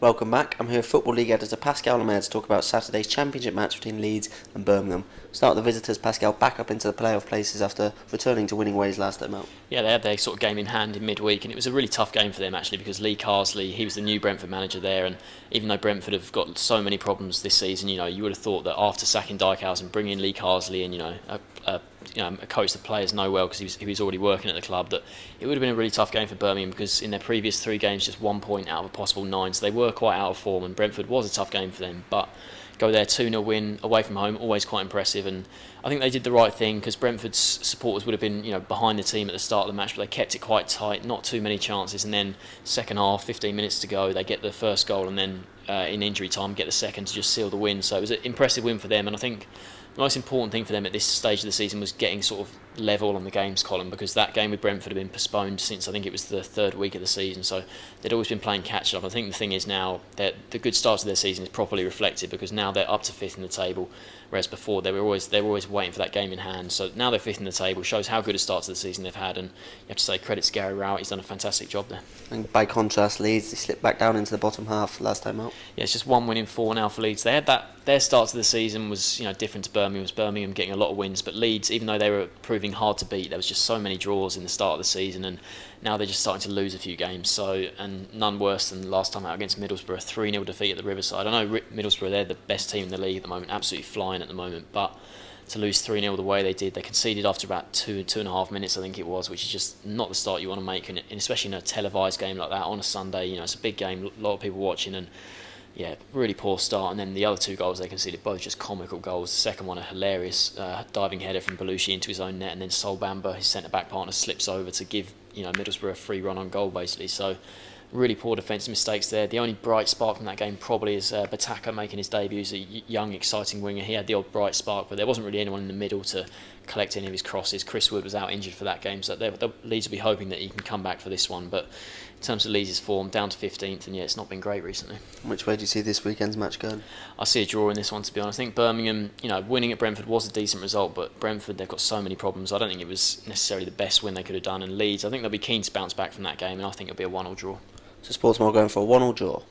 Welcome back. I'm here with Football League editor Pascal Lemaire to talk about Saturday's championship match between Leeds and Birmingham. Start with the visitors, Pascal, back up into the playoff places after returning to winning ways last time out. Yeah, they had their sort of game in hand in midweek, and it was a really tough game for them actually because Lee Carsley, he was the new Brentford manager there, and even though Brentford have got so many problems this season, you would have thought that after sacking Dijkhuis and bringing Lee Carsley in, a coach the players know well because he was already working at the club, that it would have been a really tough game for Birmingham because in their previous 3 games, just 1 point out of a possible 9, so they were quite out of form, and Brentford was a tough game for them, but go there 2-0 win away from home, always quite impressive, and I think they did the right thing because Brentford's supporters would have been behind the team at the start of the match, but they kept it quite tight, not too many chances, and then second half, 15 minutes to go, they get the first goal, and then in injury time get the second to just seal the win. So it was an impressive win for them, and I think the most important thing for them at this stage of the season was getting sort of level on the games column, because that game with Brentford had been postponed since I think it was the 3rd week of the season, so they'd always been playing catch up. I think the thing is now that the good start of their season is properly reflected because now they're up to 5th in the table, whereas before they were always waiting for that game in hand. So now they're 5th in the table, shows how good a start to the season they've had, and you have to say credit to Gary Rowett, he's done a fantastic job there. And by contrast, Leeds, they slipped back down into the bottom half last time out. Yeah, it's just 1 win in 4 now for Leeds. They had their start to the season was different to Birmingham. Birmingham getting a lot of wins, but Leeds, even though they were proving hard to beat, there was just so many draws in the start of the season, and now they're just starting to lose a few games. So, and none worse than last time out against Middlesbrough, 3-0 defeat at the Riverside. I know Middlesbrough, they're the best team in the league at the moment, absolutely flying at the moment, but to lose 3-0 the way they did, they conceded after about 2.5 minutes, I think it was, which is just not the start you want to make, and especially in a televised game like that on a Sunday. It's a big game, a lot of people watching, and yeah, really poor start. And then the other 2 goals they conceded, both just comical goals. The second one, a hilarious diving header from Belushi into his own net, and then Sol Bamba, his centre-back partner, slips over to give Middlesbrough a free run on goal, basically. So really poor defensive mistakes there. The only bright spark from that game probably is Bataka making his debut as a young, exciting winger. He had the odd bright spark, but there wasn't really anyone in the middle to collect any of his crosses. Chris Wood was out injured for that game, so the Leeds will be hoping that he can come back for this one. But in terms of Leeds' form, down to 15th, and yeah, it's not been great recently. Which way do you see this weekend's match going? I see a draw in this one, to be honest. I think Birmingham, winning at Brentford was a decent result, but Brentford, they've got so many problems. I don't think it was necessarily the best win they could have done. And Leeds, I think they'll be keen to bounce back from that game, and I think it'll be a 1-1 draw. So Sportsmore going for a 1-1 draw.